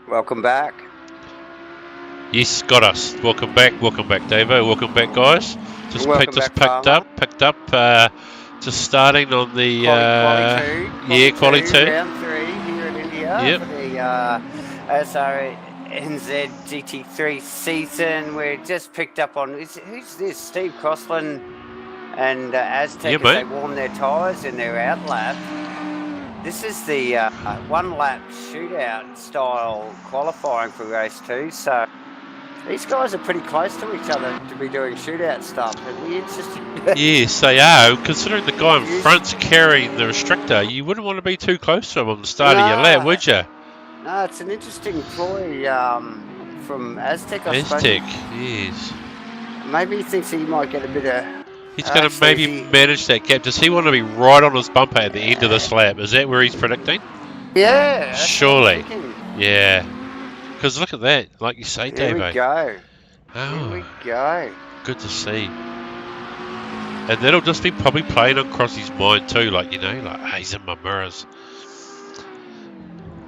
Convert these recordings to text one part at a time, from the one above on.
Welcome back. Yes, got us. Welcome back, Davo. Welcome back, guys. Just Welcome picked back, Farmer. up. Just starting on the quali two. Round 3 here in India Yep, for the ASRNZ GT3 season. We're just picked up on who's this? Steve Crossland and Aztec yeah, as they mate. warm their tyres in their out lap. This is the one lap shootout style qualifying for race 2. So these guys are pretty close to each other to be doing shootout stuff. It'd be interesting. Yes, they are. Considering the guy in front's carrying the restrictor, you wouldn't want to be too close to him on the start of your lap, would you? No, it's an interesting ploy from Aztec, I suppose. Aztec, yes. Maybe he thinks he might get a bit of. He's going to maybe manage that gap. Does he want to be right on his bumper at the end of this lap? Is that where he's predicting? Yeah, surely. Yeah. Because look at that, like you say, Davo. Here we go. Oh, Here we go. good to see. And that'll just be probably playing across his mind too, like, you know, like, hey, he's in my mirrors.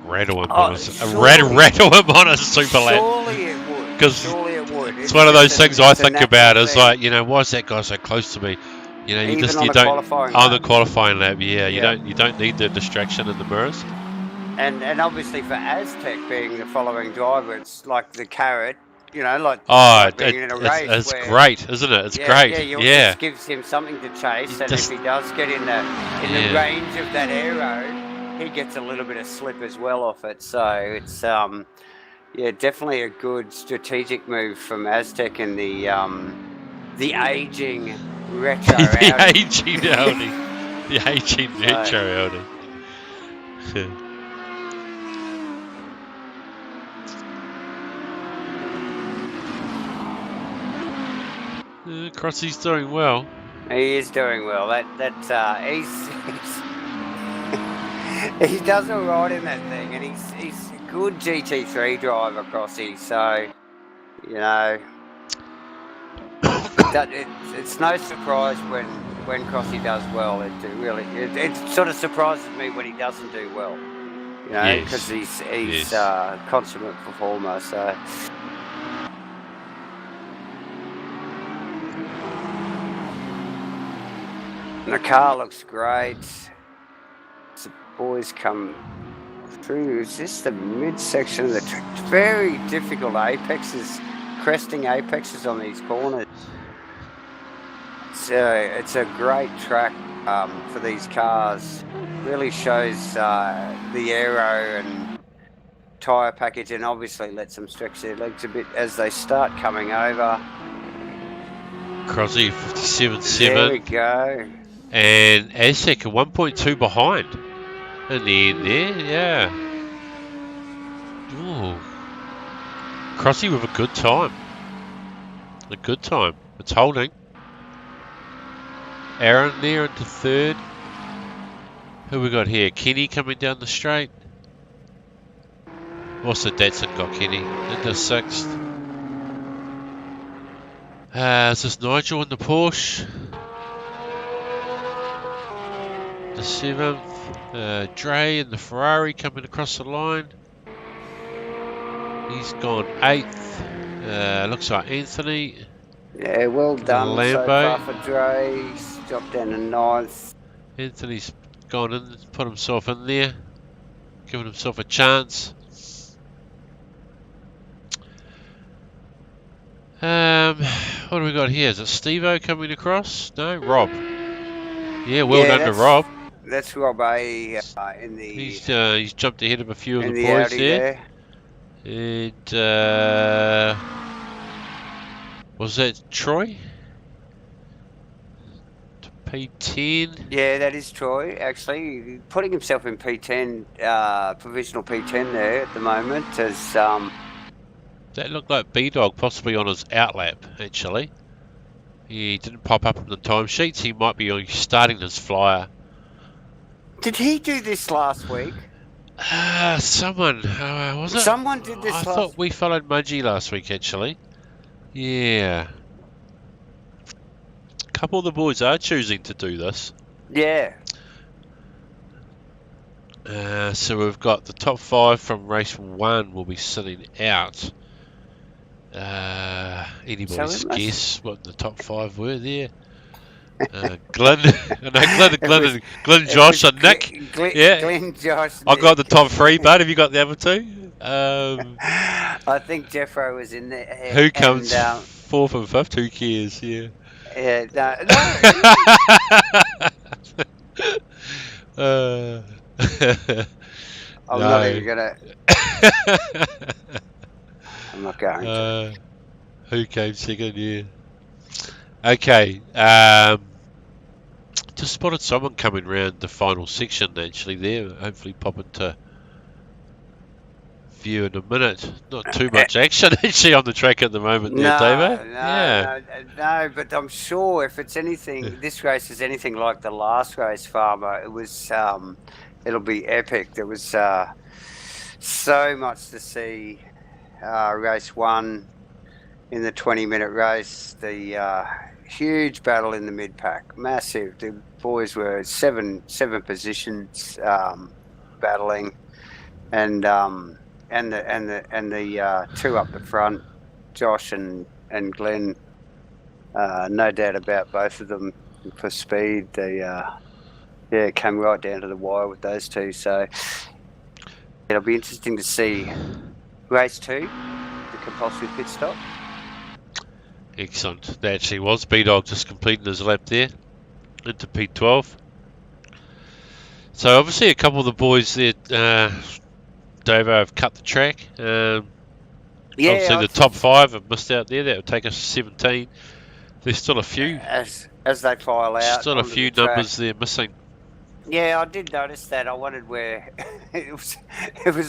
Rattle him on his, rattle him on a super lap. Surely it would. Because it's one of those things I think about. It's like, you know, why is that guy so close to me? You know, you don't on the qualifying lap. Yeah, you don't need the distraction in the mirrors. And obviously for Aztec being the following driver, it's like the carrot. You know, like being in a race. It's great, isn't it? It's great. Yeah, it just gives him something to chase, and if he does get in the range of that arrow, he gets a little bit of slip as well off it. So it's definitely a good strategic move from Aztec and the aging retro the Audi. Aging Audi. The aging retro Audi. Crossy's doing well. He is doing well. He does all right in that thing, and he's a good GT3 driver, Crossy. So, you know, it's no surprise when Crossy does well. It sort of surprises me when he doesn't do well. You know, because he's a consummate performer. So. The car looks great. The boys come through. Is this the midsection of the track? Very difficult apexes, cresting apexes on these corners. It's a great track for these cars. Really shows the aero and tyre package, and obviously lets them stretch their legs a bit as they start coming over. Crossy 57.7. There we go. And Aztec 1.2 behind in the end there, yeah. Ooh. Crossy with a good time. It's holding. Aaron there into third. Who we got here? Kenny coming down the straight. Also Datsun got Kenny into sixth. Is this Nigel in the Porsche? The 7th, Dre in the Ferrari coming across the line. He's gone 8th. Looks like Anthony. Yeah, well done Lambo. So far for Dre. He's dropped down to 9th. Anthony's gone in, put himself in there, giving himself a chance. What do we got here? Is it Steve-O coming across? No, Rob. Yeah, well done to Rob. That's Rob A in the. He's jumped ahead of a few of the boys Audi there. And was that Troy? P10. Yeah, that is Troy. Actually, putting himself in P10, provisional P10 there at the moment. As that looked like B-Dog possibly on his outlap. Actually, he didn't pop up in the timesheets. He might be starting his flyer. Did he do this last week? Someone was it? Someone did this. I thought we followed Mudgy last week. Actually, yeah. A couple of the boys are choosing to do this. Yeah. So we've got the top 5 from race 1 will be sitting out. Anybody's guess what the top 5 were there? Glenn, Glenn, Josh, and Nick. Glenn, Josh, I Nick. got the top 3, bud. Have you got the other 2? I think Jeffro was in there. Who comes 4th and 5th? Who cares? Yeah. I'm not even gonna. I'm not going to. Who came second? Yeah. Okay. Just spotted someone coming round the final section actually there. Hopefully pop into view in a minute. Not too much action actually on the track at the moment there, David. No, but I'm sure if it's anything, this race is anything like the last race, Farmer, it was, it'll be epic. There was so much to see. Race 1 in the 20-minute race, the huge battle in the mid-pack, massive. The boys were seven positions battling, and the 2 up the front, Josh and Glenn. No doubt about both of them for speed. They came right down to the wire with those 2. So it'll be interesting to see race 2, the compulsory pit stop. Excellent. That actually was B-Dog just completing his lap there into P12. So obviously a couple of the boys there, Davo, have cut the track. Obviously the top 5 have missed out there. That would take us to 17. There's still a few. As they file out. Still a few numbers there missing. Yeah, I did notice that. I wondered where it was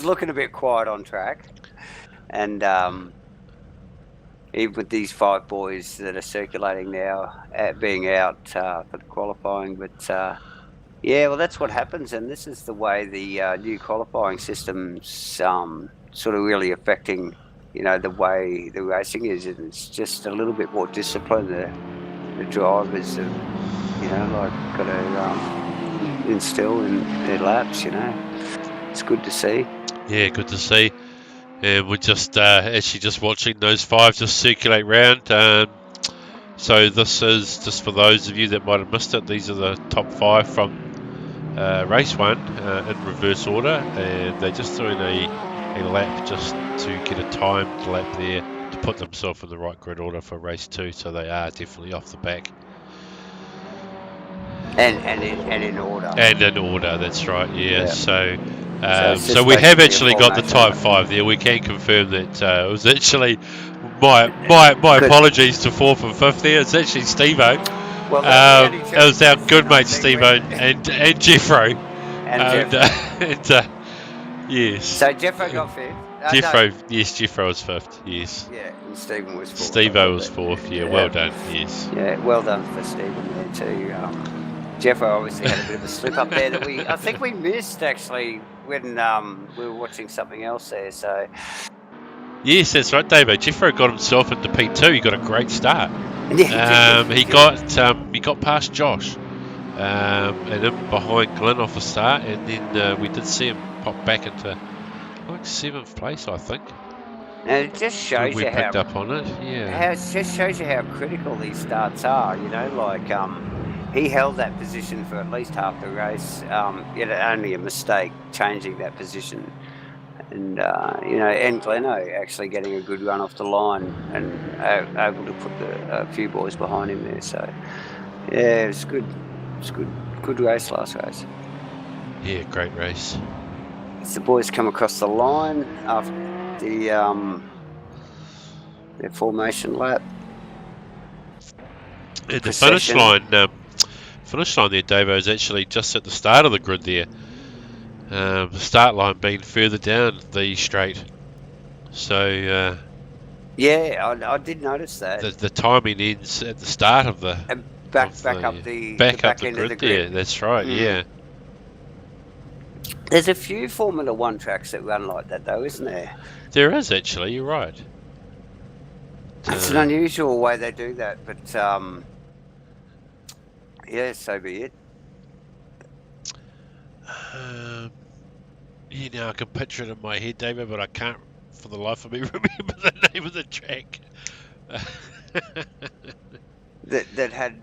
looking a bit quiet on track. And even with these 5 boys that are circulating now, being out for the qualifying. But well, that's what happens. And this is the way the new qualifying system's sort of really affecting, the way the racing is. And it's just a little bit more discipline. The drivers have, got to instill in their laps, It's good to see. Yeah, good to see. And we're just actually just watching those 5 just circulate round. So this is just for those of you that might have missed it. These are the top 5 from race 1 in reverse order, and they're just doing a lap just to get a timed lap there to put themselves in the right grid order for race 2. So they are definitely off the back. And in order. And in order, that's right. Yeah. So we have actually got the type 5 there. We can confirm that it was actually my apologies to 4th and 5th there. It's actually Steve-O. Well, it was our good mate Steve-O and Jeffro. Yes. So Jeffro got 5th. Jeffro was 5th. Yes. Yeah, and Stephen was 4th. Steve-O was 4th. Yeah, well done. Yes. Yeah, well done for Stephen there too. Jeffro obviously had a bit of a slip up there that I think we missed actually when we were watching something else there. So yes, that's right, David. Jeffro got himself into P2. He got a great start. Yeah, he got past Josh, and then behind Glenn off the start, and then we did see him pop back into 7th place, I think. And it just shows we picked up on it. Yeah. It just shows you how critical these starts are. He held that position for at least half the race. Only a mistake changing that position. And, and Gleno actually getting a good run off the line and able to put a few boys behind him there. So, yeah, it's good. It's good race last race. Yeah, great race. As the boys come across the line after their formation lap. At the finish line there, Davo, is actually just at the start of the grid there. The start line being further down the straight. So yeah, I did notice that. The timing ends at the start of the back up the end of the grid there. That's right. Yeah. There's a few Formula 1 tracks that run like that, though, isn't there? There is actually. You're right. It's an unusual way they do that, but yeah, so be it. Yeah, now I can picture it in my head, David, but I can't for the life of me remember the name of the track. That had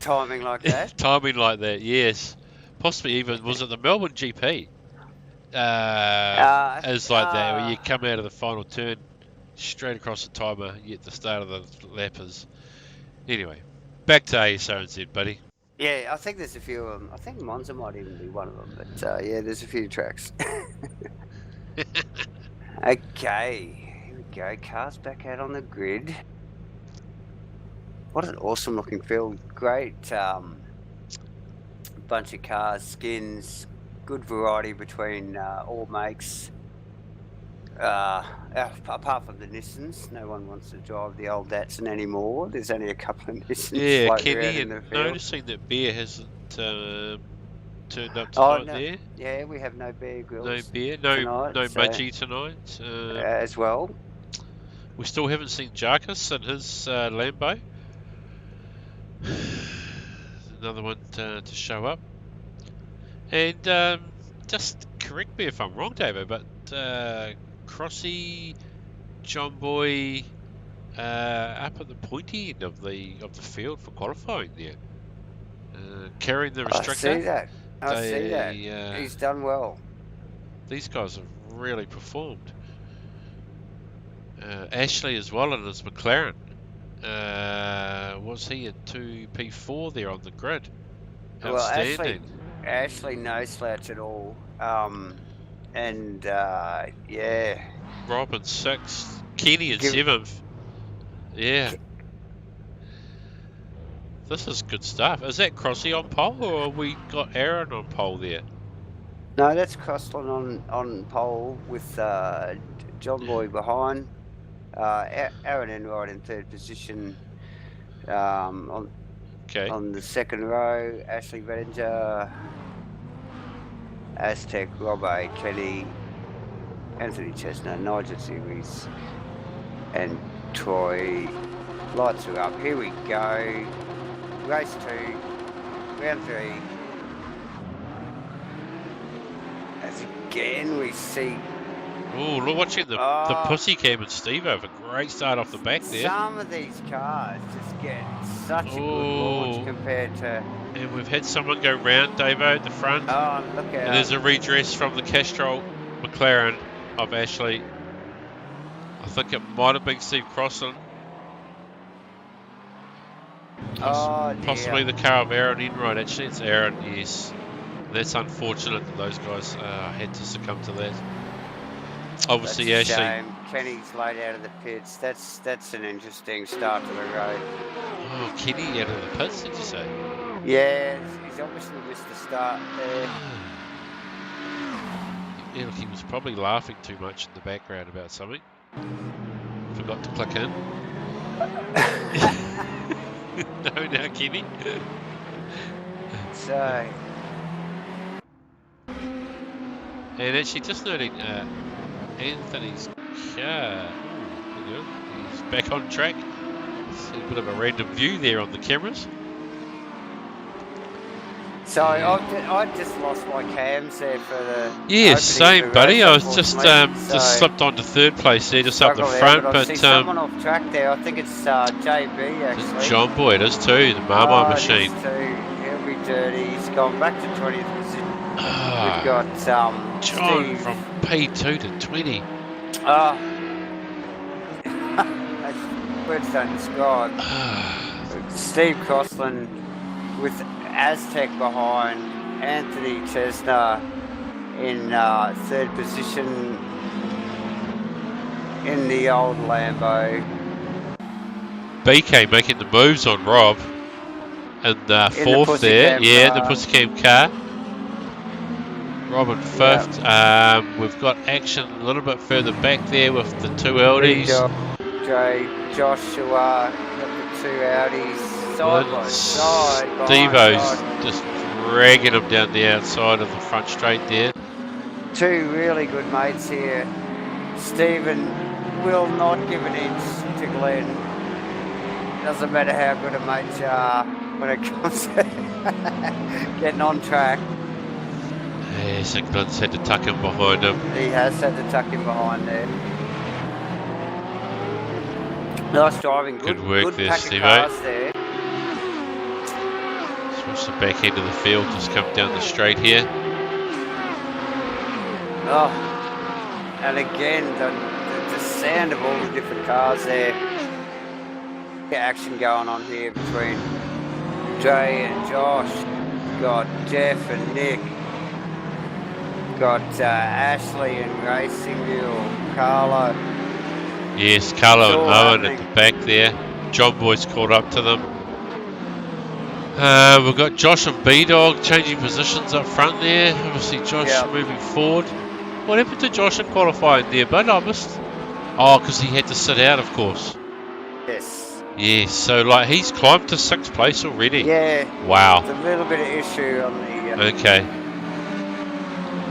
timing like that. Timing like that, yes. Possibly even, was it the Melbourne GP? As like that, where you come out of the final turn straight across the timer, yet the start of the lappers. Anyway, back to ASRNZ, buddy. Yeah, I think there's a few of them. I think Monza might even be one of them. But yeah, there's a few tracks. Okay, here we go. Cars back out on the grid. What an awesome looking field. Great bunch of cars, skins, good variety between all makes. Apart from the Nissans, no one wants to drive the old Datsun anymore. There's only a couple of Nissans floating around in the field. Noticing that Bear hasn't turned up tonight there. Yeah, we have no Bear Grylls. No Bear, no Mudgee tonight. As well. We still haven't seen Jarkus and his Lambo. Another one to show up. And just correct me if I'm wrong, David, but Crossy, John Boy, up at the pointy end of the field for qualifying there, carrying the restrictor. I see that. He's done well. These guys have really performed. Ashley as well in his McLaren. Was he in 2P4 there on the grid? Outstanding. Well, Ashley no slouch at all. And yeah. Rob in 6th. Kenny in 7th. Yeah. This is good stuff. Is that Crossy on pole, or have we got Aaron on pole there? No, that's Crossland on pole with John Boy behind. Aaron Enright in 3rd position on the 2nd row. Ashley Vedinger, Aztec, Robbo, Kenny, Anthony Chestnut, Nigel Series, and Troy. Lights are up. Here we go. Race 2, round 3. As again we see. Oh, look, watching the pussy cam and Steve have a great start off the back there. Some of these cars just get such a good launch compared to. And we've had someone go round, Davo, at the front. Oh, look out. And there's a redress from the Castrol McLaren of Ashley. I think it might have been Steve Crossland. Possibly the car of Aaron Enright. Actually, it's Aaron, yes. That's unfortunate that those guys had to succumb to that. Obviously, that's Ashley. Shame. Kenny's laid out of the pits. That's an interesting start to the road. Oh, Kenny out of the pits, did you say? Yeah, he's obviously missed the start there. Yeah, look, he was probably laughing too much in the background about something. Forgot to click in. No, now, Kenny. So. And actually, just noting Anthony's car. He's back on track. It's a bit of a random view there on the cameras. So I just lost my cams there for the. Yeah, same, buddy. I was just slipped onto 3rd place there, just up the front. But I see someone off track there. I think it's JB actually. It's John Boy, it is too. The Marmite machine. He'll be dirty. He's gone back to 20th position. We've got John Steve. from P2 to 20. Words don't describe. Steve Crossland with Aztec behind, Anthony Chesner in 3rd position in the old Lambo. BK making the moves on Rob. And 4th there. Yeah, the Pussycam car. Rob in 5th. Yep. We've got action a little bit further back there with the 2 Audis. Joshua, got the 2 Audis. Side by side. Steve-O's just dragging him down the outside of the front straight there. 2 really good mates here. Stephen will not give an inch to Glenn. Doesn't matter how good a mate you are when it comes to getting on track. Yeah, so Glenn's had to tuck him behind him. He has had to tuck him behind there. Nice driving. Good work good there, pack Steve. of cars there. Switch the back end of the field, just come down the straight here. Oh, and again, the sound of all the different cars there. Action going on here between Dre and Josh. Got Jeff and Nick. Got Ashley and Racing Wheel, Carlo. Yes, Carlo and Owen happening. at the back there. John Boy's caught up to them. We've got Josh and B-Dog changing positions up front there. Obviously Josh moving forward. What happened to Josh in qualifying there, bud? I missed. Oh, because he had to sit out, of course. Yes. Yes, so like he's climbed to 6th place already. Yeah. Wow. There's a little bit of issue on the... Okay.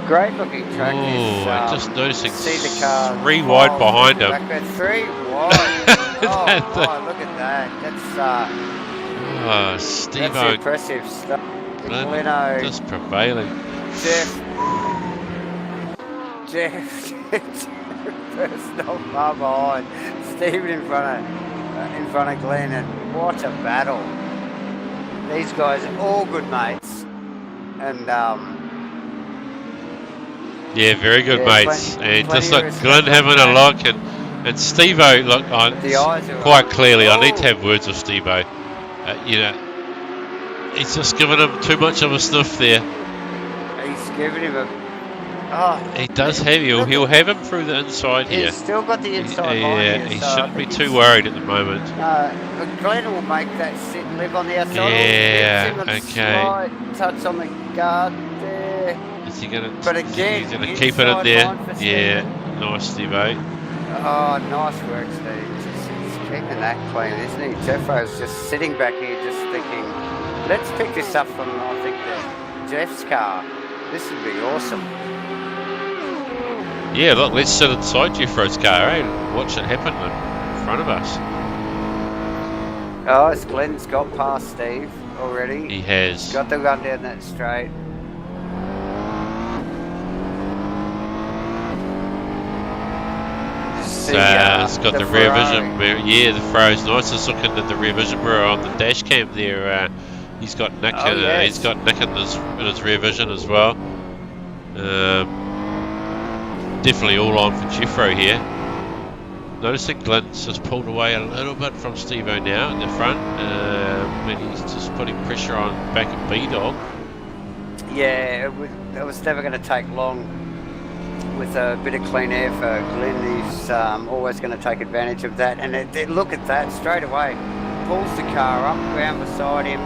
Great looking track. Oh, just noticing see the car 3 wide behind him. 3 wide. Oh, look at that. That's Steve-O. That's impressive stuff. Gleno. Just prevailing. Jeff first not far behind. Stephen in front of Glenn, and what a battle. These guys are all good mates. And yeah, very good mates. And just look, Glenn having a look, and Steve-O, look, quite clearly, I need to have words with Steve-O. You know, he's just given him too much of a sniff there. He's giving him a... Oh, he does have you. He'll have him through the inside here. He's still got the inside line here, he so shouldn't be too worried at the moment. But Glenn will make that sit and live on the outside. Yeah, okay. Slight touch on the guard there. Is he going to? But again, he's going to keep it in there. Yeah, nice, Steve-O. Oh, nice work, Steve. He's keeping that clean, isn't he? Jeffro's just sitting back here, just thinking, let's pick this up from, I think, Jeff's car. This would be awesome. Yeah, look, let's sit inside Jeffro's car, eh, and watch it happen in front of us. Oh, Glenn's got past Steve already. He has. He's got the run down that straight. It's got the rear vision mirror. Yeah, the Ferrari's nice. Just looking at the rear vision mirror on the dash cam there. He's got Nick. He's got Nick in his rear vision as well. Definitely all on for Jeffro here. Noticing Glenn's just pulled away a little bit from Steve-O now in the front, and he's just putting pressure on back of B-Dog. Yeah, it was never going to take long with a bit of clean air for Glenn. He's always going to take advantage of that, and look at that straight away. Pulls the car up, ground beside him,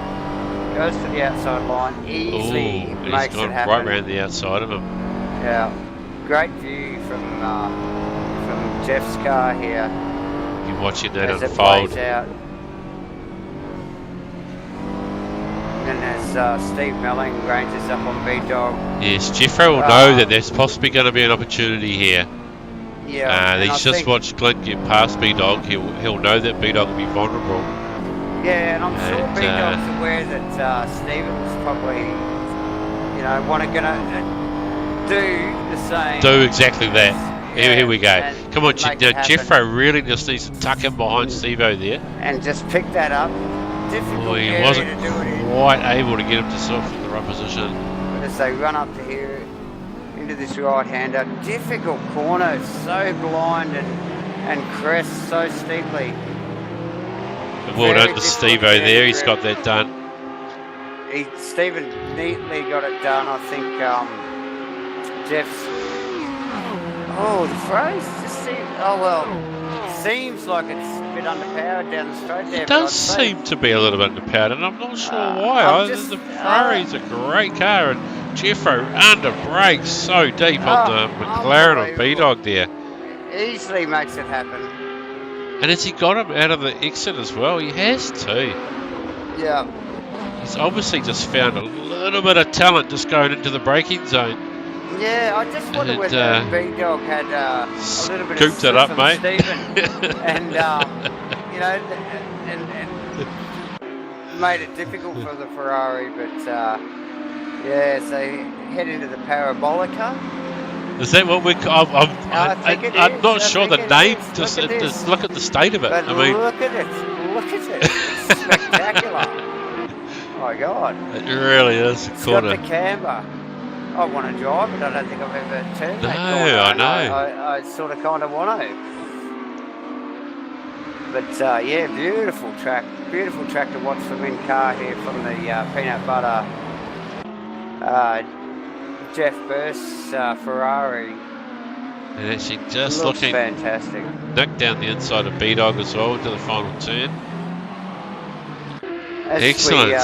goes to the outside line, easily makes it happen. He's gone right round the outside of him. Yeah. Great view from Jeff's car here. You're watching that as unfold. It plays out. And as Steve Melling ranges up on B-Dog. Yes, Jeffro will know that there's possibly going to be an opportunity here. Yeah. He's just watched Glenn get past B-Dog. He'll know that B-Dog will be vulnerable. Yeah, and I'm sure B-Dog's aware that Stephen's probably, gonna do the same. Do exactly that. Here we go. Come on, Jeffro really just needs to tuck him behind Steve-O there. And just pick that up. Difficult he area wasn't to do it in. quite able to get him to self in the right position. But as they run up to here, into this right-hander, difficult corner, so blind and crest so steeply. Well done to Steve-O there, he's got that done. Stephen neatly got it done, I think. Jeff's... Oh, the Ferrari's just seems like it's a bit underpowered down the straight there. It does seem to be a little bit underpowered, and I'm not sure why. The Ferrari's a great car, and Jeffro under brakes so deep on the McLaren on B-Dog there. Easily makes it happen. And has he got him out of the exit as well? He has too. Yeah. He's obviously just found a little bit of talent just going into the braking zone. Yeah, I just wonder whether B-Dog had a little bit scooped of it up, mate. Stephen, and and made it difficult for the Ferrari, but Yeah, so head into the Parabolica. Is that what we? I think it I'm is. not I sure. The think it name is. just, Look at this. look at the state of it. But I mean, look at it. Look at it. It's spectacular. Oh my God. it really is a It's got corner. the camber. I want to drive it. I don't think I've ever turned that No, corner. I And know. I sort of kind of want to. But yeah, beautiful track. Beautiful track to watch from in car here from the peanut butter Jeff Burst's Ferrari. And actually just Looks looking fantastic. nick down the inside of B-Dog as well into the final turn. As Excellent. we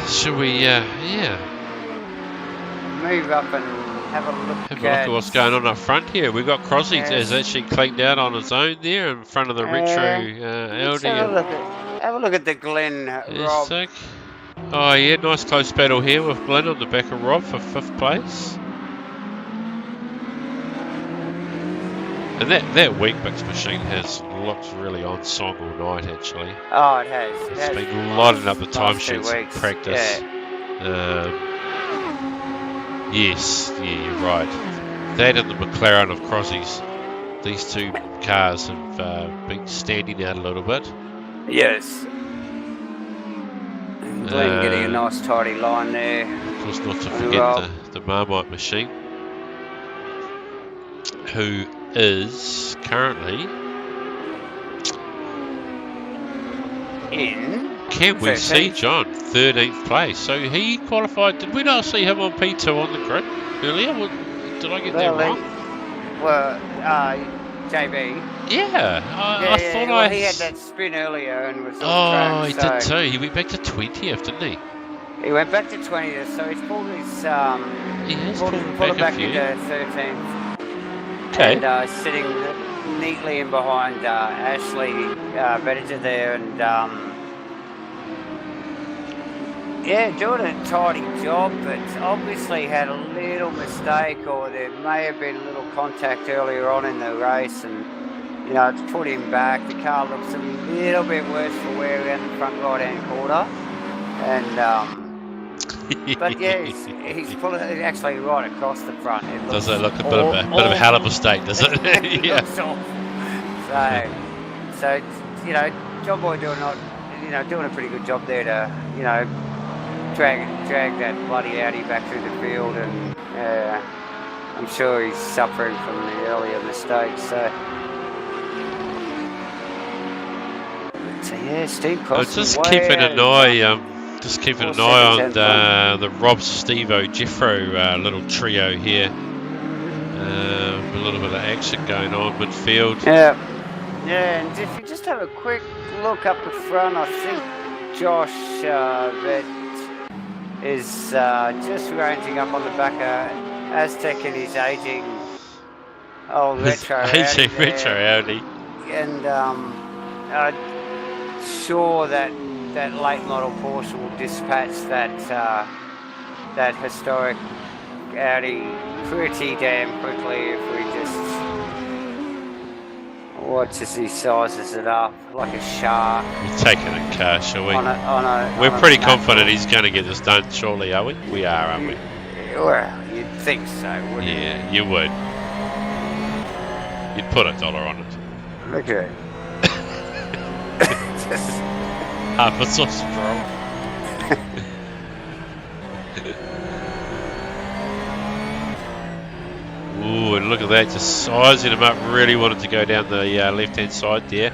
Should we, move up and have a look have a look at what's going on up front here. We've got Crosby has actually cleaned out on his own there in front of the retro let's Audi. have a look at the Glen Rob. Oh yeah, nice close battle here with Glenn on the back of Rob for 5th place. And that Week Mix machine has looked really on song all night actually. Oh, it has. It's been lining up the timesheets in practice. Yeah. Yes, yeah, you're right. That and the McLaren of Crosby's, these two cars have been standing out a little bit. Yes. Glenn getting a nice tidy line there. Of course, not to forget the Marmite machine, who is currently in. Can we see John 13th place? So he qualified. Did we not see him on P2 on the grid earlier? Did I get that wrong? Well, JB. Yeah, I thought he had that spin earlier and was on track. He did too. He went back to 20th, didn't he? He went back to 20th, so he's pulled his pulled it back into 13th. Okay. And sitting neatly in behind Ashley Bettinger there, and doing a tidy job, but obviously had a little mistake, or there may have been a little contact earlier on in the race, and it's put him back. The car looks a little bit worse for wear around the front right-hand quarter, and but yeah, he's pulling it actually right across the front. Does that look a bit of a hell of a mistake, does it? Yeah. So John Boy doing a pretty good job there to drag that bloody Audi back through the field, and I'm sure he's suffering from the earlier mistakes. So yeah, Steve Cross. Just keeping an eye. Just keeping an eye on the Rob, Stevo, Jeffro little trio here. A little bit of action going on midfield. Yeah, and if you just have a quick look up the front, I think Josh that is just ranging up on the back of Aztec in his aging old retro Audi. Retro Audi. And I'm sure that late model Porsche will dispatch that historic Audi pretty damn quickly if we just watch as he sizes it up like a shark. We'll take it in car, shall we? We're pretty confident he's going to get this done shortly, are we? We are, aren't we? Well, you'd think so, wouldn't you? Yeah, you would. You'd put $1 on it. Look at it. Half a sausage roll. Ooh, and look at that, just sizing him up. Really wanted to go down the left-hand side there.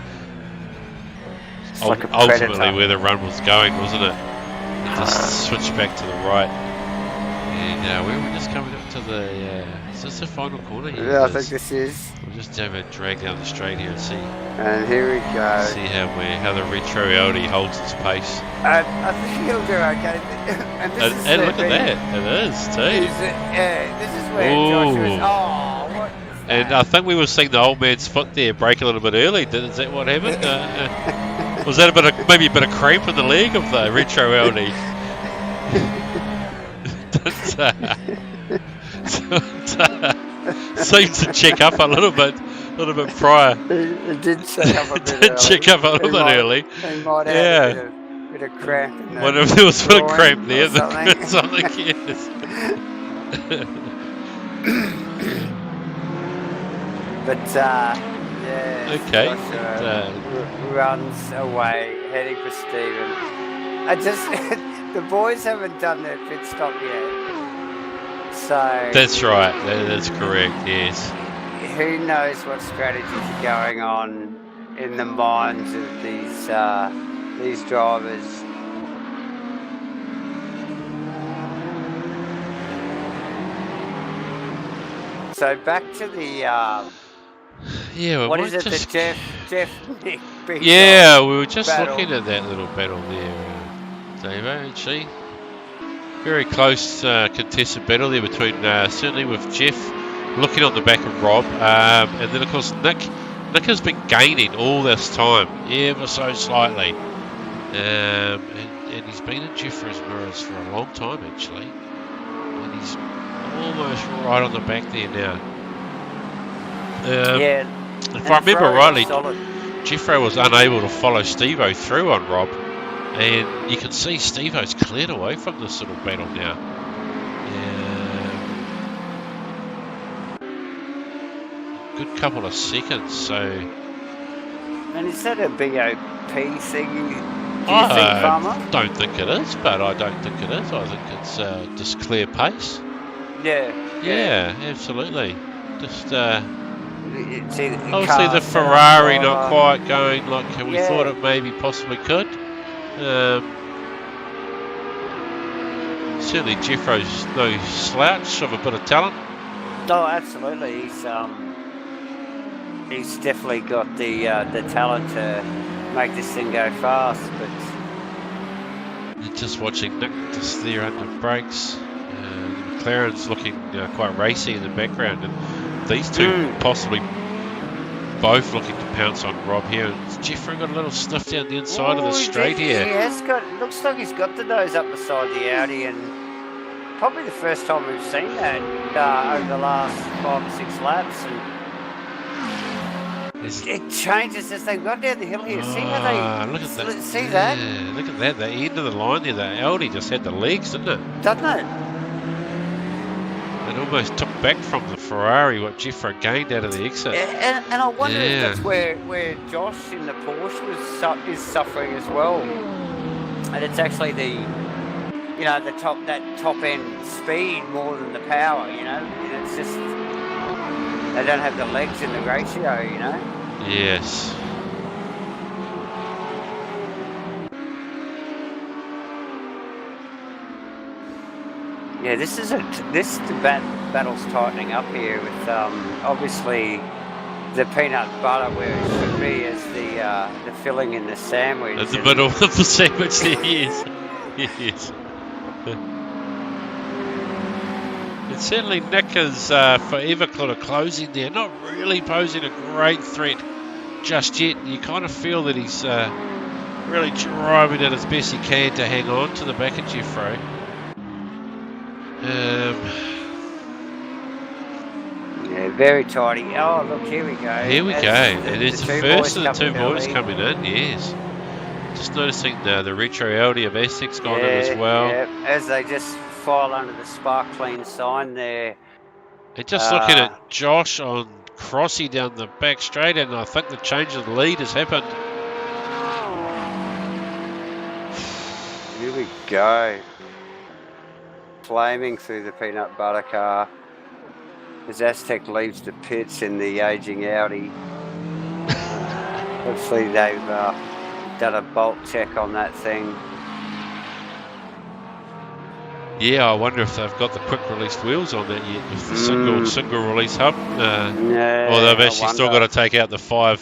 Like ultimately where the run was going, wasn't it? It just switched back to the right. And we're just coming up to the... is this the final corner here? Yeah, I think this is. We'll just have a drag down the straight here and see. And here we go. See how the retro Audi holds its pace. I think he'll do okay. And look at that, it is too. This is where Joshua's... Oh, what? And I think we were seeing the old man's foot there break a little bit early. Is that what happened? Was that maybe a bit of cramp in the leg of the retro Audi? Seems to check up a little bit prior. It did check up a bit early. It might have a bit bit of cramp in the Wonder if there was a bit of cramp there. or something. Something, yes. But yeah, Okay. Joshua runs away, heading for Stephen. The boys haven't done their pit stop yet, so that's right. That's correct. Yes. Who knows what strategies are going on in the minds of these drivers? So back to the yeah. what is it? The Jeff Nick Big yeah, we were just battle. looking at that little battle there, Dave. Actually, very close contested battle there between certainly with Jeff looking on the back of Rob, and then of course Nick. Nick has been gaining all this time, ever so slightly, and he's been in Jeffrey's mirrors for a long time actually, and he's almost right on the back there now. Yeah. If I remember rightly, Jeffrey was unable to follow Steve-O through on Rob, and you can see Steve-O's cleared away from this little battle now. Good couple of seconds, so... And is that a BOP thing, do you think, Farmer? I don't think it is, but I don't think it is. I think it's just clear pace. Yeah, absolutely. Just... obviously the Ferrari not quite going like we thought it maybe possibly could. Certainly Jeffro's no slouch of a bit of talent. Oh, absolutely. He's definitely got the talent to make this thing go fast. But you're just watching Nick just there under brakes. The McLaren's looking quite racy in the background, and these two possibly both looking to pounce on Rob here. And Jeffrey got a little sniff down the inside of the straight here. He has got. Looks like he's got the nose up beside the Audi, and probably the first time we've seen that over the last 5 or 6 laps. And it changes as they got down the hill here. See how they look at that. See that? Yeah, look at that. The end of the line there. The Audi just had the legs, didn't it? Doesn't it? It almost took back from the Ferrari what Jeffrey gained out of the exit. And I wonder if that's where Josh in the Porsche is suffering as well. And it's actually the top end speed more than the power. And it's just they don't have the legs in the ratio. Yes. Yeah, this battle's tightening up here with obviously the peanut butter where it should be as the filling in the sandwich. At the middle of the sandwich there, yes. Yes. And certainly Nick is forever kind of closing there, not really posing a great threat just yet. You kind of feel that he's really driving it as best he can to hang on to the back of Jeffrey. Yeah, very tidy. Oh, look, here we go. Here we go. And it's the first of the two boys coming in, yes. Just noticing the retro Audi of Essex gone in as well. Yeah, as they just file under the spark clean sign there. And just looking at Josh on Crossy down the back straight, and I think the change of the lead has happened. Here we go. Flaming through the peanut butter car as Aztec leaves the pits in the aging Audi. Hopefully they've done a bolt check on that thing. Yeah, I wonder if they've got the quick release wheels on that yet with the single release hub. Or they've actually still got to take out the 5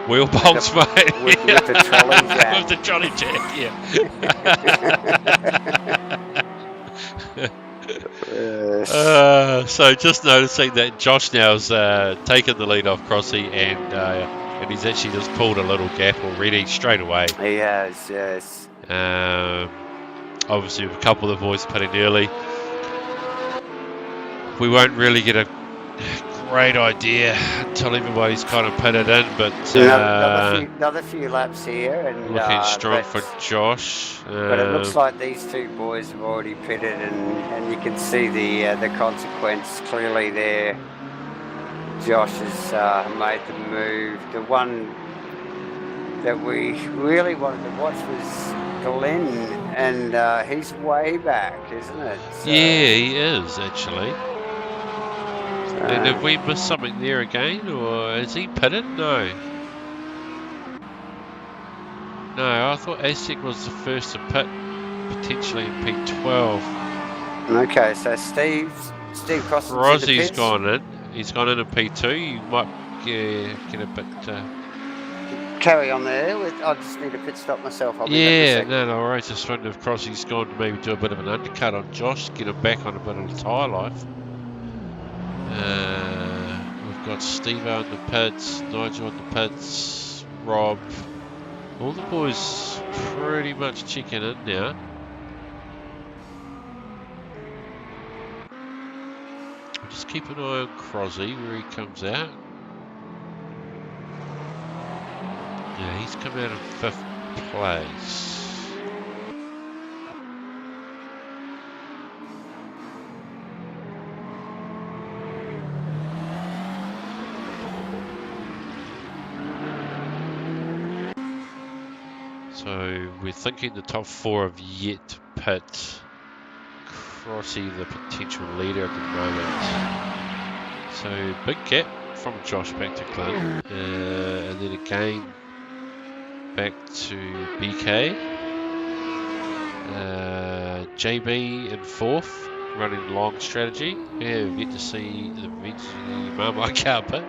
wheel bolts, mate. With the trolley jack. With the trolley jack, yeah. So just noticing that Josh now's taken the lead off Crossy, and he's actually just pulled a little gap already straight away. He has, yes. Obviously, with a couple of the boys putting early, we won't really get a great idea until everybody's kind of pitted in, but another few laps here, and looking strong for Josh. But it looks like these two boys have already pitted, and you can see the consequence clearly there. Josh has made the move. The one that we really wanted to watch was Glenn, and he's way back, isn't it? So, yeah, he is actually. And have we missed something there again, or is he pitted? No. No, I thought ASIC was the first to pit, potentially in P12. Okay, so Steve Crossing's Rozzie's gone in. He's gone in P2. You might get a bit. Carry on there. I just need a pit stop myself. I'll be back no worries. Just wondering if Crossie's gone to maybe do a bit of an undercut on Josh, get him back on a bit of tyre life. We've got Steve on the pits, Nigel on the pits, Rob. All the boys pretty much checking in now. Just keep an eye on Crosby where he comes out. Yeah, he's come out in 5th place. So we're thinking the top 4 have yet to pit. Crossy, the potential leader at the moment. So big gap from Josh back to Glenn, and then again back to BK. JB in 4th, running long strategy. Yeah, we've yet to see the Marmite car pit.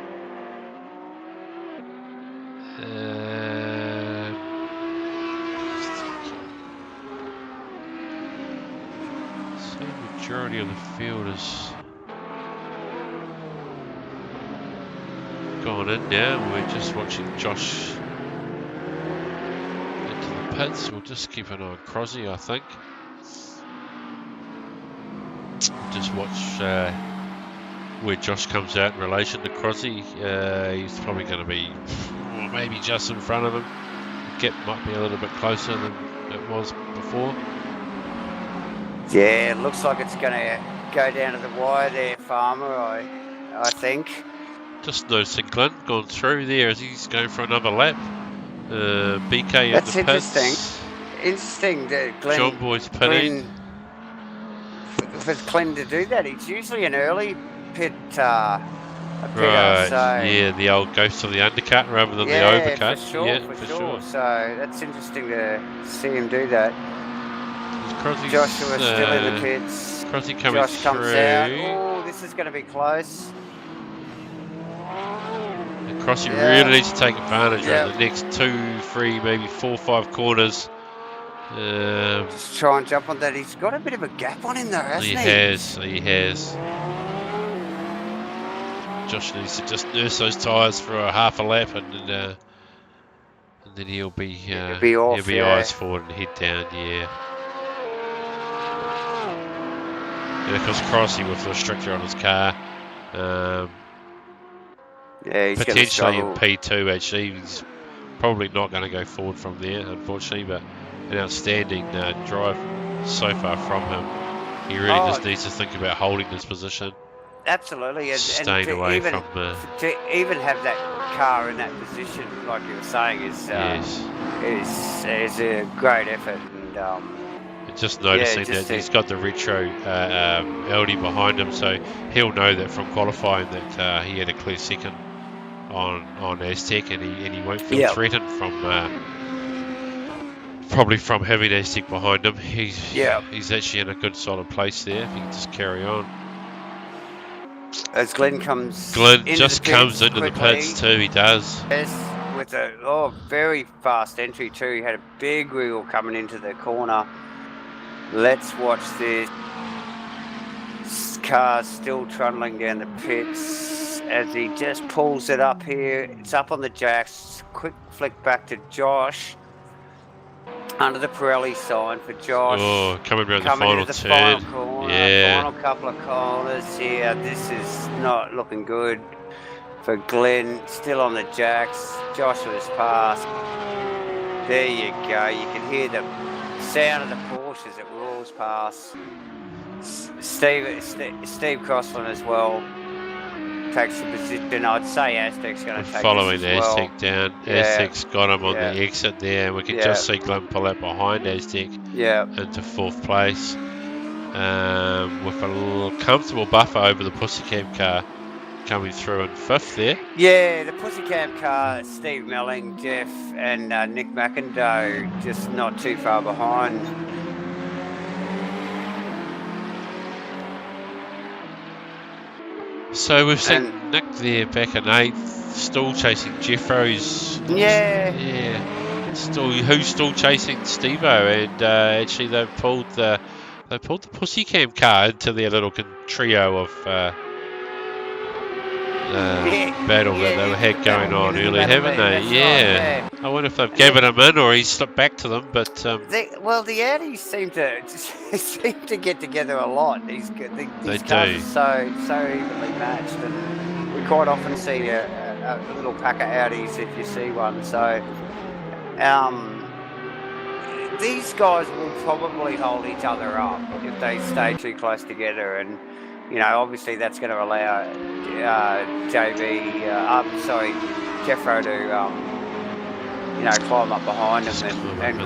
Majority of the field has gone in now. We're just watching Josh into the pits. We'll just keep an eye on Crosby, I think. Just watch where Josh comes out in relation to Crosby. He's probably going to be maybe just in front of him. The gap might be a little bit closer than it was before. Yeah, it looks like it's going to go down to the wire there, Farmer, I think. Just noticing Glenn gone through there as he's going for another lap. BK in the pits. That's interesting that Glenn... John Boy's pitting. For Glenn to do that, he's usually an early pit... right, yeah, the old ghost of the undercut rather than the overcut. For sure. So that's interesting to see him do that. Joshua still in the pits. Crosby coming Josh through. Comes out. Oh, this is going to be close. And Crosby really needs to take advantage of the next 2, 3, maybe 4, 5 corners. Just try and jump on that. He's got a bit of a gap on him though, hasn't he? He has. Josh needs to just nurse those tyres for a half a lap, and then he'll be eyes forward and head down. And of course, Crosby with the restrictor on his car. He's potentially in P2 actually. He's probably not going to go forward from there, unfortunately, but an outstanding drive so far from him. He really just needs to think about holding his position. Absolutely, and staying away from... to even have that car in that position, like you were saying, is a great effort. And just noticing that he's got the retro LD behind him, so he'll know that from qualifying that he had a clear second on Aztec, and he won't feel threatened from probably from having Aztec behind him. He's actually in a good solid place there if he can just carry on. As Glenn comes into the pits too, he does. Yes, with a very fast entry too. He had a big wheel coming into the corner. Let's watch this. Car still trundling down the pits as he just pulls it up here. It's up on the jacks. Quick flick back to Josh. Under the Pirelli sign for Josh. Oh, coming around the final turn. Final corner, final couple of corners here. This is not looking good. for Glenn, still on the jacks. Joshua's passed. There you go. You can hear the sound of the Porsche as it roars past. Steve Crossland as well takes the position. I'd say Aztec's going to take following this as well. Aztec down. Aztec's got him on the exit there. We can just see Glenn pull out behind Aztec into 4th place. With a little comfortable buffer over the Pussycam car coming through in 5th there. Yeah, the Pussycam car, Steve Melling, Jeff and Nick McIndoe just not too far behind. So we've seen Nick there back in 8th, still chasing Jeffro's. Who's still chasing Stevo, and actually they've pulled the Pussycam car into their little trio of battle that they had going on earlier, haven't they? Right. I wonder if they've given him in or he's slipped back to them, but the Audis seem to get together a lot. These cars are so evenly matched, and we quite often see a little pack of Audis if you see one. So these guys will probably hold each other up if they stay too close together, and obviously that's going to allow Jeffro to climb up behind him and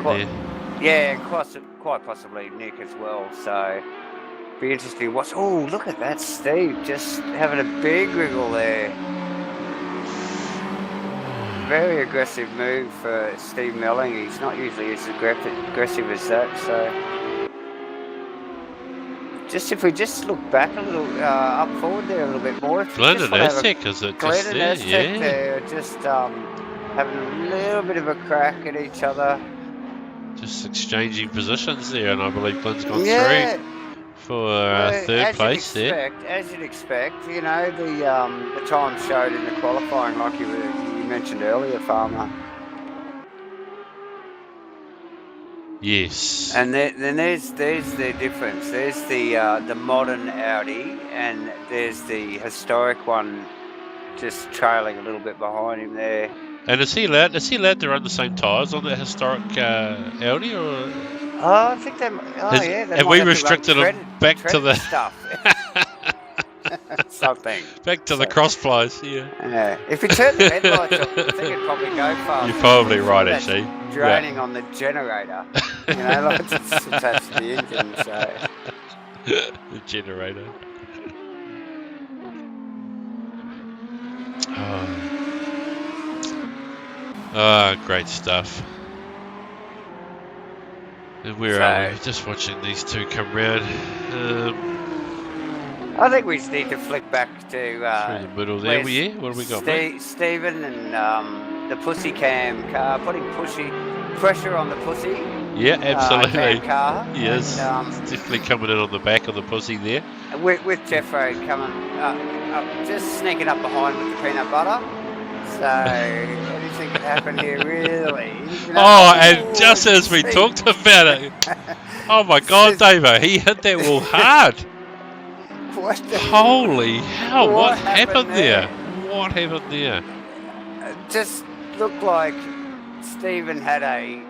quite possibly Nick as well. So be interesting. Look at that, Steve just having a big wriggle there. Very aggressive move for Steve Melling. He's not usually as aggressive as that. So if we look back a little, up forward there a little bit more. Glenn and Aztec, is it? Glenn and Aztec there, just having a little bit of a crack at each other. Just exchanging positions there, and I believe Glenn's gone through for 3rd place there. As you'd expect, the time showed in the qualifying, like you mentioned earlier, Farmer. Yes. And then there's the difference. There's the modern Audi, and there's the historic one, just trailing a little bit behind him there. And is he allowed to run the same tyres on that historic Audi, or? I think they. Have we restricted him back to the stuff? Something. Back to the crossflies, yeah. If you turn the headlights off, I think it'd probably go fast. You're probably right, actually. Draining on the generator. Like it's attached to the engine, so. The generator. Oh, great stuff. And where are we? Just watching these two come round. I think we just need to flick back to through the middle there. What have we got? Stephen and the Pussycam car putting pressure on the Pussy. Yeah, absolutely. Car. Yes, it's definitely coming in on the back of the Pussy there. With Jeffro coming just sneaking up behind with the peanut butter. So anything can happen here, really. And just as we talked about it, oh my God, Davo, he hit that wall hard. Holy hell! What happened there? What happened there? It just looked like Stephen had a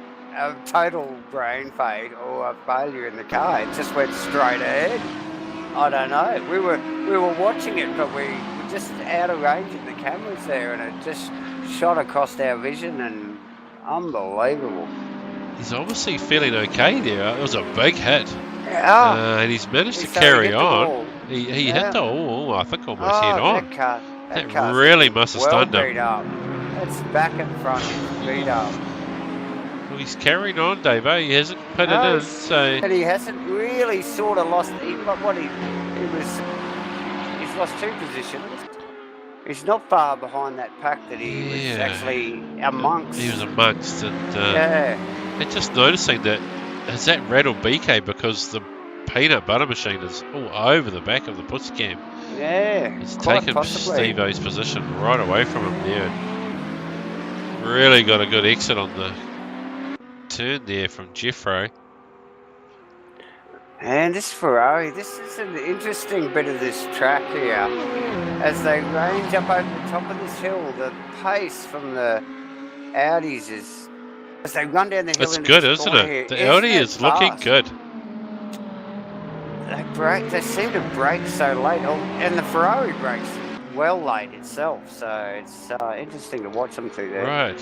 total brain fade or a failure in the car. It just went straight ahead. I don't know. We were watching it, but we were just out of range of the cameras there, and it just shot across our vision, and unbelievable. He's obviously feeling okay there. It was a big hit. And he's managed to carry on. He hit the wall, I think almost head on. That really must have stunned him. It's back and front, beat up. Well, he's carrying on, Davo. He hasn't put it in, so. And he hasn't really sort of lost. He's lost 2 positions. He's not far behind that pack that he was actually amongst. He was amongst, and just noticing that. Has that rattled BK because the peanut butter machine is all over the back of the Pussycam? Yeah, it's taken Steve-O's position right away from him there. Really got a good exit on the turn there from Jeffro. And this Ferrari, this is an interesting bit of this track here. As they range up over the top of this hill, the pace from the Audis is, as they run down the hill It's into good, this isn't corner it? here, The Audi isn't it is looking fast? good. They seem to brake so late, and the Ferrari brakes well late itself, so it's interesting to watch them through there. Right.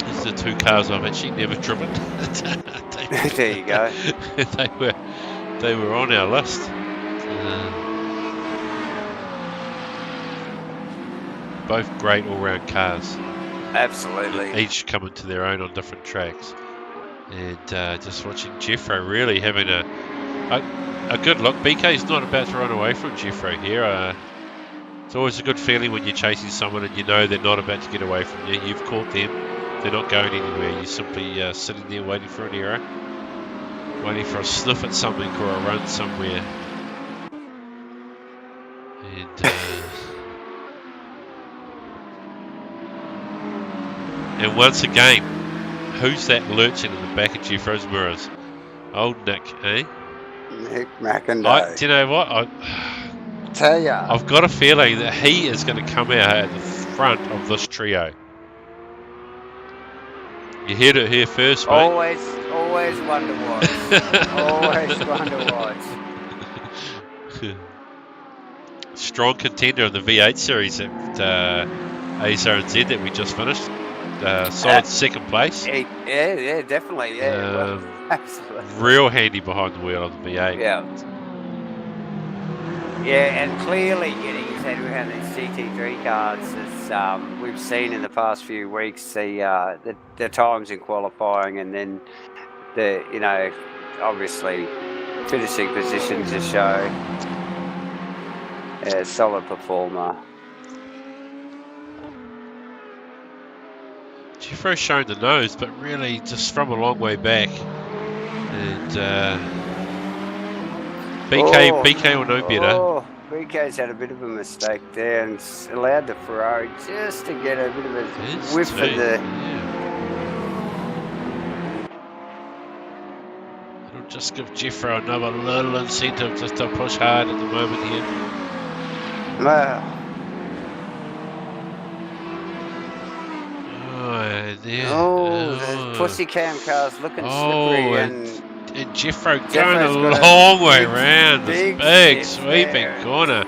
These are the two cars I've actually never driven. There you go. they were on our list. Both great all-round cars. Absolutely. Each coming to their own on different tracks. And just watching Jeffro really having a good look. BK's not about to run away from Jeffro here. It's always a good feeling when you're chasing someone and you know they're not about to get away from you. You've caught them. They're not going anywhere. You're simply sitting there waiting for an error. Waiting for a sniff at something or a run somewhere. And once again, who's that lurching in the back of Jeffro's mirrors? Old Nick, eh? Nick McIntyre. Do you know what? Tell ya. I've got a feeling that he is going to come out at the front of this trio. You heard it here first, mate. Always one to watch. Always one to watch. Strong contender in the V8 series at ASRNZ that we just finished. Solid second place. Yeah, definitely. Yeah, absolutely. Real handy behind the wheel of the V8. Yeah, and clearly getting his head around these GT3 cars, as we've seen in the past few weeks, the times in qualifying, and then the obviously finishing position to show a solid performer. Jeffro's shown the nose, but really just from a long way back. And BK will know better. Oh, BK's had a bit of a mistake there and allowed the Ferrari just to get a bit of a whiff of the... It'll just give Jeffro another little incentive just to push hard at the moment here. Wow. The pussy cam car's looking slippery, and Jeffro going a long way around this big sweeping corner.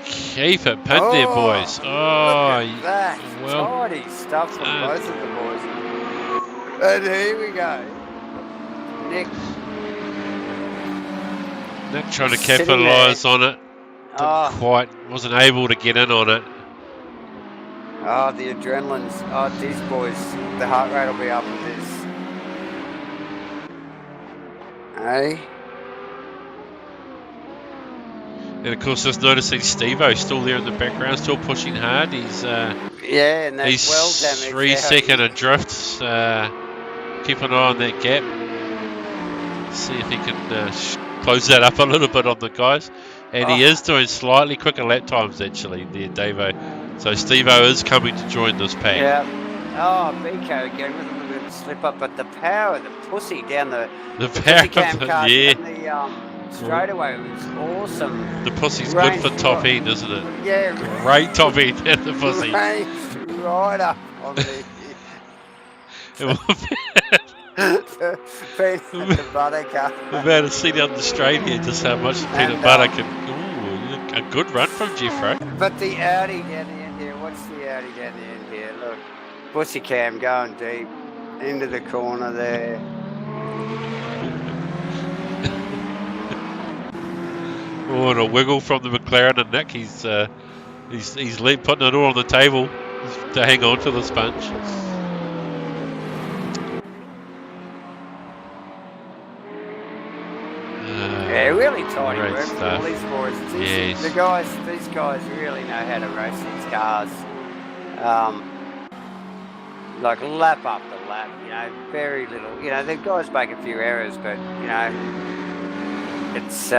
Keep it pin there, boys. Look at that. Tidy stuff from both of the boys. And here we go. Nick trying to capitalise on it. Wasn't able to get in on it. Oh, the adrenaline's... Oh, these boys, the heart rate will be up with this. Hey? And of course, just noticing Steve-O still there in the background, still pushing hard. He's and that's he's well damaged. 3 second adrift. Keep an eye on that gap. See if he can close that up a little bit on the guys. And he is doing slightly quicker lap times actually there, Davo. So Steve-O is coming to join this pack. Yeah. Oh, BK again with a little bit of a slip up, but the power of the pussy down the power cam car yeah. and the straightaway was awesome. The pussy's good for top end, isn't it? Yeah. Great top end at the pussy. Right up on the... peanut butter car. We've had to see down the straight here just how much the peanut butter can... Ooh, a good run from Jeffro. But the Audi down the end here, what's the Audi down the end here? Look, pussy cam going deep into the corner there. Oh, and a wiggle from the McLaren and Nick. He's putting it all on the table to hang on to the sponge. Yeah, really tidy work for all these boys. These guys really know how to race these cars. Like lap after lap, very little. The guys make a few errors, but it's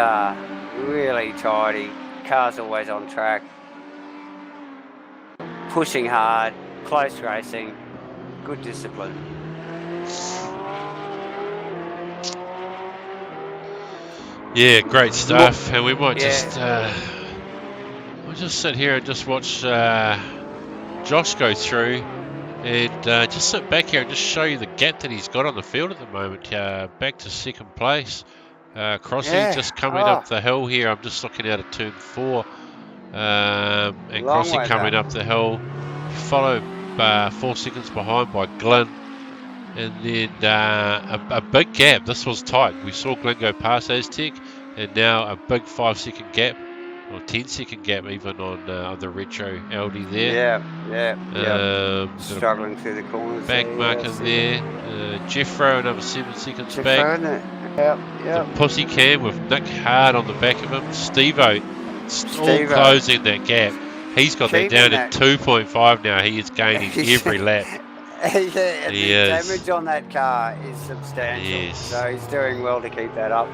really tidy. Car's always on track. Pushing hard, close racing, good discipline. Yeah, great stuff. And we might Yeah. we'll just sit here and just watch Josh go through. And just sit back here and just show you the gap that he's got on the field at the moment. Back to second place. Crossy just coming up the hill here. I'm just looking out at turn 4. And Crossy coming up the hill. Followed 4 seconds behind by Glenn. And then a big gap. This was tight. We saw Glenn go past Aztec. And now a big 5-second gap. Or 10-second gap even on the retro Audi there. Yeah. Struggling through the corners. Back marker there. Jeffro another 7 seconds back. Yep. The pussy cam with Nick hard on the back of him. Steve-O all closing that gap. He's got that down at 2.5 now. He is gaining every lap. Yeah, the damage on that car is substantial. Yes. So he's doing well to keep that up.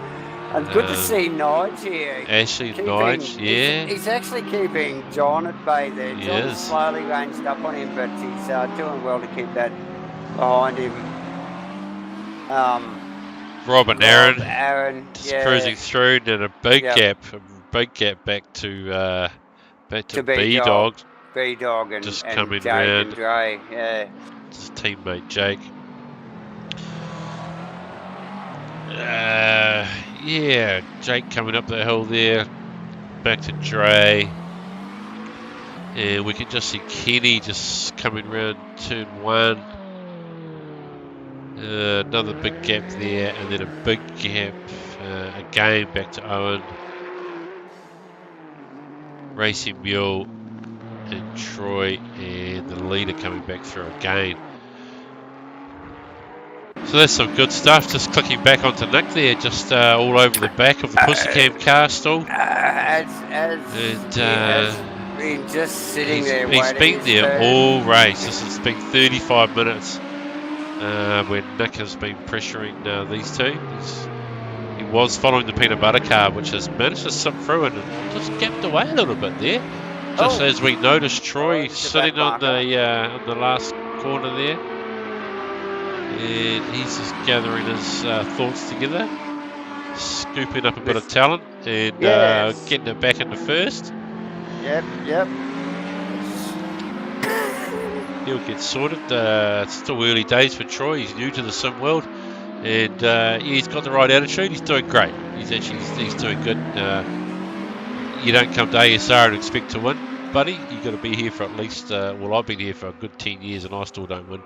And good to see Nige here. Ashley Nige, yeah. He's actually keeping John at bay there. John's slowly ranged up on him, but he's doing well to keep that behind him. Rob and Aaron just cruising through, and a big gap back to B-Dog. B-Dog and just coming Jake round. And Dre, yeah. His teammate Jake. Jake coming up the hill there. Back to Dre. And we can just see Kenny just coming round turn 1. Another big gap there, and then a big gap again back to Owen. Racing Mule and Troy, and the leader coming back through again. So that's some good stuff. Just clicking back onto Nick there, just all over the back of the Pussycam car still. Been just sitting there He's waiting. Been there all race. This has been 35 minutes where Nick has been pressuring these two. He was following the peanut butter car, which has managed to slip through and just gapped away a little bit there. Just as we noticed Troy sitting on the last corner there. And he's just gathering his thoughts together, scooping up a bit of talent and getting it back into first. Yep. He'll get sorted. It's still early days for Troy. He's new to the sim world, and he's got the right attitude. He's doing great. He's doing good. You don't come to ASR and expect to win, buddy. You've got to be here for at least. Well, I've been here for a good 10 years, and I still don't win.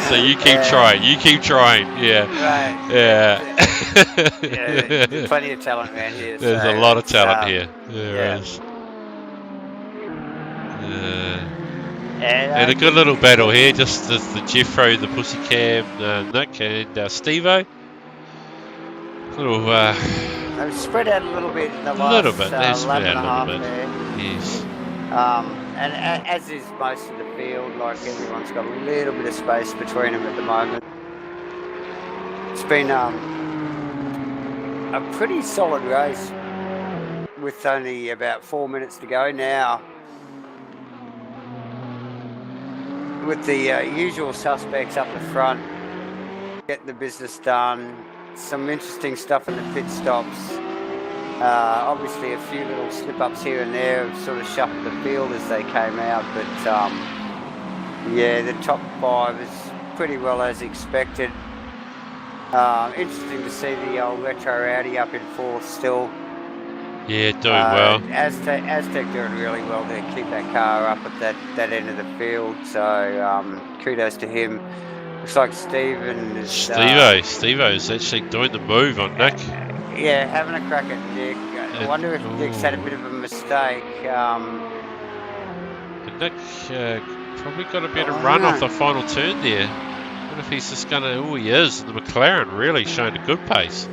So you keep trying. Yeah. Right. Yeah. There's plenty of talent around here. There's a lot of talent here. There is. And a good little battle here, just the Jeffro, the Pussycam, Nick, and Steve-O. They've spread out a little bit in the last lap and a half there. Yes. And as is most of the field, like everyone's got a little bit of space between them at the moment. It's been a pretty solid race with only about 4 minutes to go now. With the usual suspects up the front, getting the business done. Some interesting stuff in the pit stops. Obviously a few little slip-ups here and there have sort of shuffled the field as they came out, but the top 5 is pretty well as expected. Interesting to see the old retro Audi up in 4th still. Yeah, doing well. Aztec doing really well to keep that car up at that end of the field, so kudos to him. Looks like Steve-O is actually doing the move on Nick. Yeah, having a crack at Nick. I wonder if Nick's had a bit of a mistake. Nick probably got a better run off the final turn there. I wonder if he's just going to... Oh, he is. The McLaren really showing a good pace.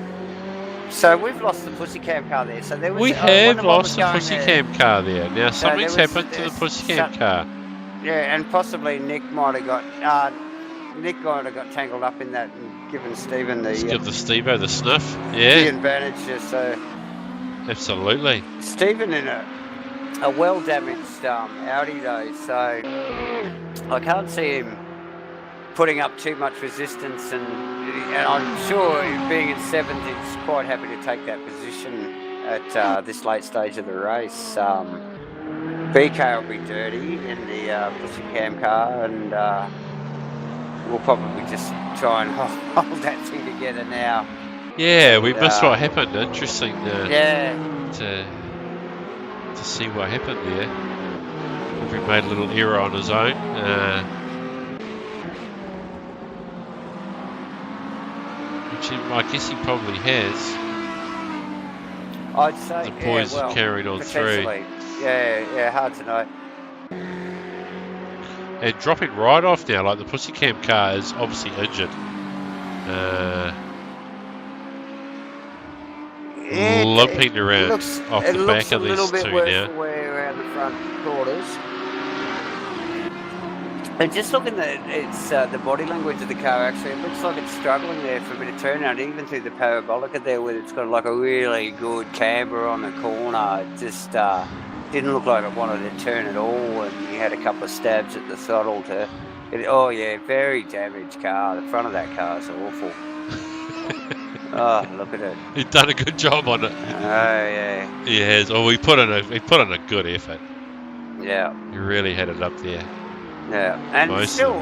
So we've lost the Pussycam car there. So there was, we have lost the Pussycam car there. Now something's happened to the Pussycam car. Yeah, and possibly Nick might have got tangled up in that and given Stephen the... give the Steve-O the sniff. Yeah. The advantage, so... Absolutely. Stephen in a well-damaged Audi though, so I can't see him putting up too much resistance, and I'm sure being in seventh, it's quite happy to take that position at this late stage of the race. BK will be dirty in the pussy cam car, and we'll probably just try and hold that thing together now. Yeah, and, we missed what happened. Interesting yeah. to see what happened there. If he made a little error on his own. Which I guess he probably has. I'd say the boys have carried on through. Yeah, hard to know. And dropping right off now, like the Pussycam car is obviously injured. Limping around off the back of these two now. Around the front quarters. And just looking at the body language of the car, actually, it looks like it's struggling there for a bit of turnout, even through the parabolica there, where it's got like a really good camber on the corner. It just didn't look like it wanted to turn at all, and you had a couple of stabs at the throttle oh yeah, very damaged car. The front of that car is awful. Oh, look at it. He's done a good job on it. Oh yeah. He has. Oh, he put in a good effort. Yeah. He really had it up there. Yeah, and still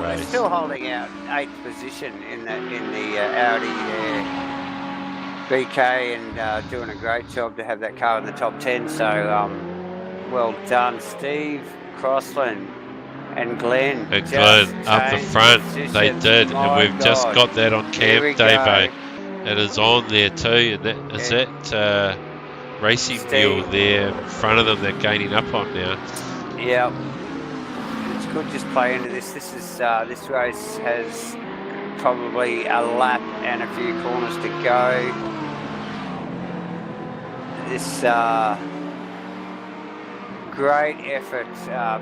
holding out 8th position in the Audi BK, and doing a great job to have that car in the top 10. So well done, Steve, Crossland, and Glenn. And Glenn up the front, they did, and we've just got that on cam, Davo. It is on there too, and that is that racing wheel there in front of them they're gaining up on now. Yeah. Could just play into this. This race has probably a lap and a few corners to go. This great effort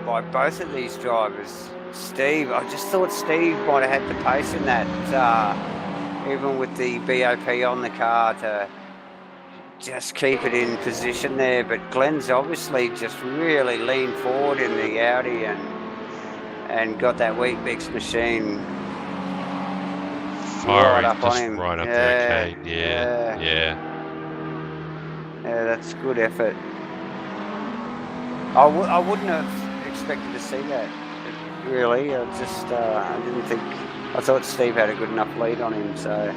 by both of these drivers. Steve, I just thought Steve might have had the pace in that, even with the BOP on the car, to just keep it in position there. But Glenn's obviously just really leaned forward in the Audi and got that Wheat Mix machine firing right up on him. Right up the arcade. Yeah, that's good effort. I wouldn't have expected to see that, really. I didn't think. I thought Steve had a good enough lead on him, so.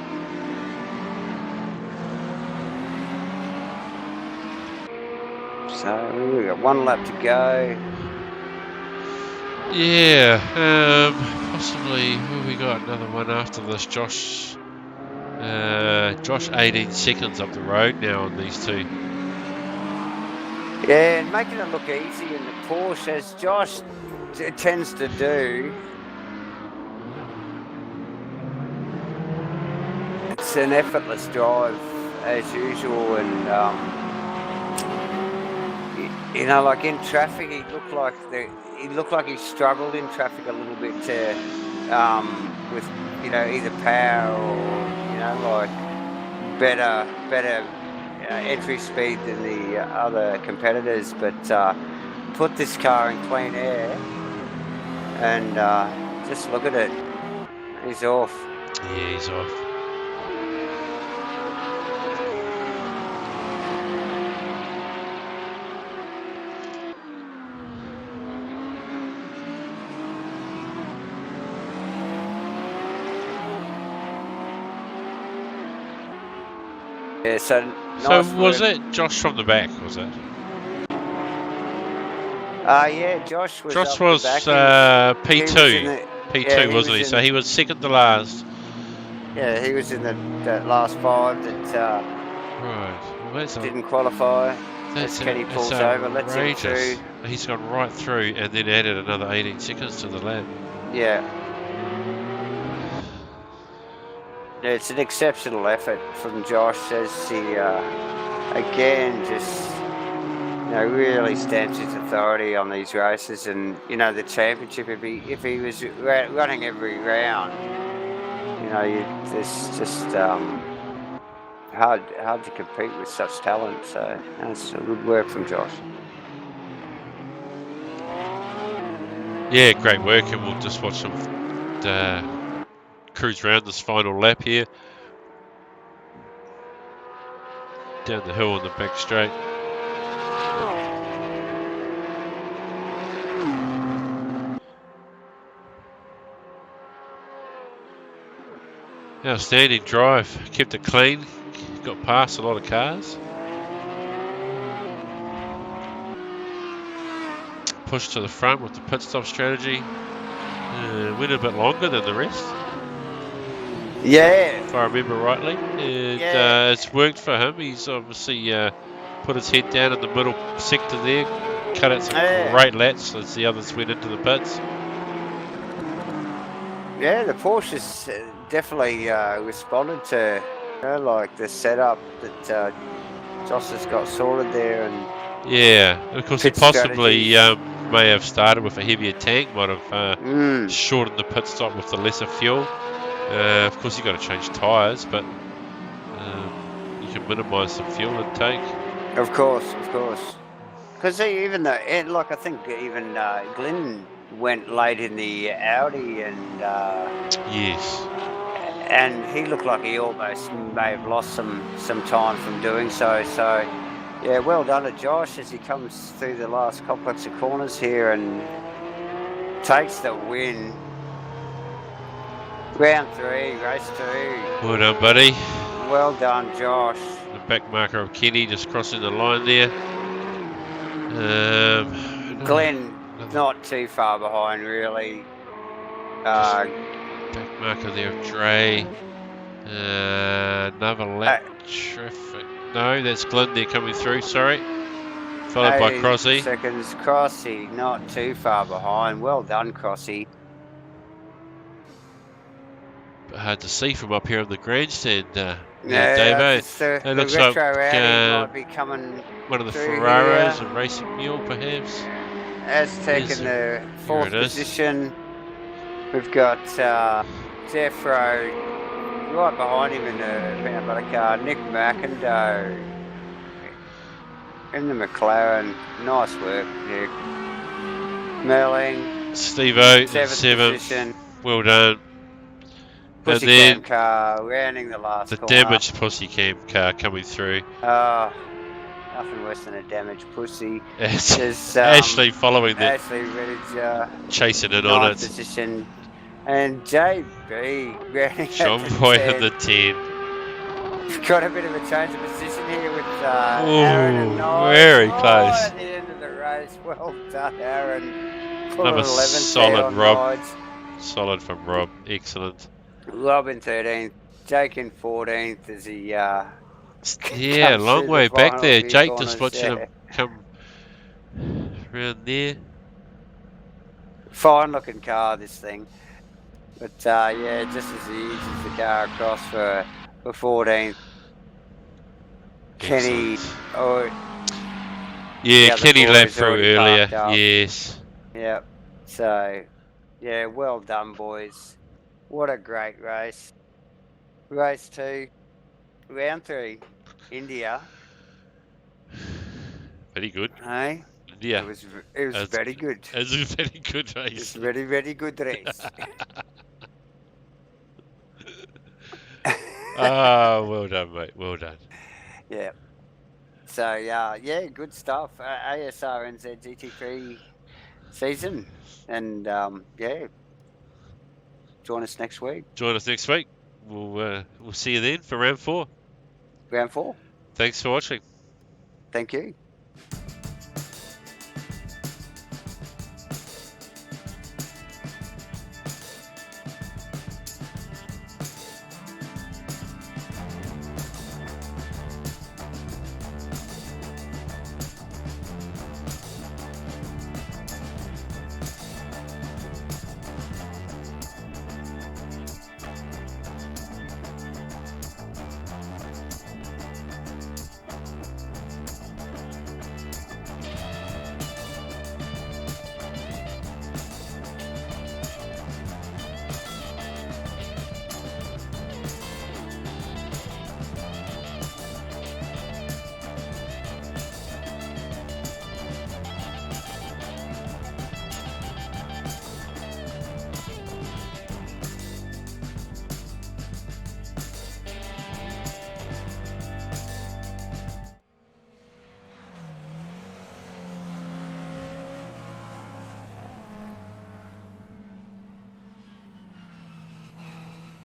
So we've got one lap to go. Yeah, possibly. We got another one after this. Josh 18 seconds up the road now on these two. Yeah, and making it look easy in the Porsche, as Josh tends to do. It's an effortless drive as usual, and like in traffic, he looked like he struggled in traffic a little bit with either power or like better entry speed than the other competitors, but put this car in clean air, and just look at it. He's off. Yeah, he's off. Yeah, so was it Josh from the back, was it? Yeah, Josh was P2. P2, wasn't he? So he was second to last. Yeah, he was in that last 5 that didn't qualify. As Kenny pulls over, lets him through. He's gone right through and then added another 18 seconds to the lap. Yeah. It's an exceptional effort from Josh, as he again just really stamps his authority on these races, and the championship. If he was running every round, it's just hard to compete with such talent. So that's good work from Josh. Yeah, great work, and we'll just watch some cruise around this final lap here. Down the hill on the back straight. Outstanding drive. Kept it clean. Got past a lot of cars. Pushed to the front with the pit stop strategy. Went a bit longer than the rest. Yeah. If I remember rightly. It's worked for him. He's obviously put his head down in the middle sector there. Cut out some great laps as the others went into the pits. Yeah, the Porsche's definitely responded to like the setup that Joss has got sorted there, and yeah, of course he possibly may have started with a heavier tank, might have shortened the pit stop with the lesser fuel. Of course, you've got to change tyres, but you can minimise the fuel intake. Of course. Because even though, like I think even Glenn went late in the Audi, and yes, and he looked like he almost may have lost some time from doing so. So, yeah, well done to Josh as he comes through the last complex of corners here and takes the win. Round 3, race 2. Well done, buddy. Well done, Josh. The back marker of Kenny just crossing the line there. Glenn not too far behind, really. Back marker there of Dre. Another lap traffic. No, that's Glenn there coming through, sorry. Followed by Crossy. Seconds, Crossy, not too far behind. Well done, Crossy. Hard to see from up here on the grandstand, yeah, Davo. It looks retro like might be coming one of the Ferraros, a racing mule perhaps. Aztec in the 4th position. We've got Jeffro right behind him in the peanut butter car. Nick McIndoe in the McLaren. Nice work, Nick. Merling. Steve-O in 7th position. Well done. Pussy cam car rounding the last corner. The damaged pussy cam car coming through. Nothing worse than a damaged pussy. Ashley following that. Ashley Redditch, chasing it on it. Position. And JB rounding Sean Boy in the 10. Got a bit of a change of position here with Aaron and Nye. Very close. At the end of the race. Well done, Aaron. Another solid Rob. Solid from Rob. Excellent. Rob in 13th. Jake in 14th as he yeah, long way back there. Jake just watching him come around there. Fine looking car, this thing. But yeah, just as he eases the car across for 14th. Kenny. Kenny lapped through earlier. Yes. Yep. So, yeah, well done, boys. What a great race. Race 2. Round 3. India. Very good. Hey? India. It was very good. It was a very good race. It's a very, very good race. Well done, mate. Well done. Yeah. So, yeah, good stuff. ASRNZ GT3 season. And, yeah, join us next week. Join us next week. We'll see you then for round 4. Round 4. Thanks for watching. Thank you.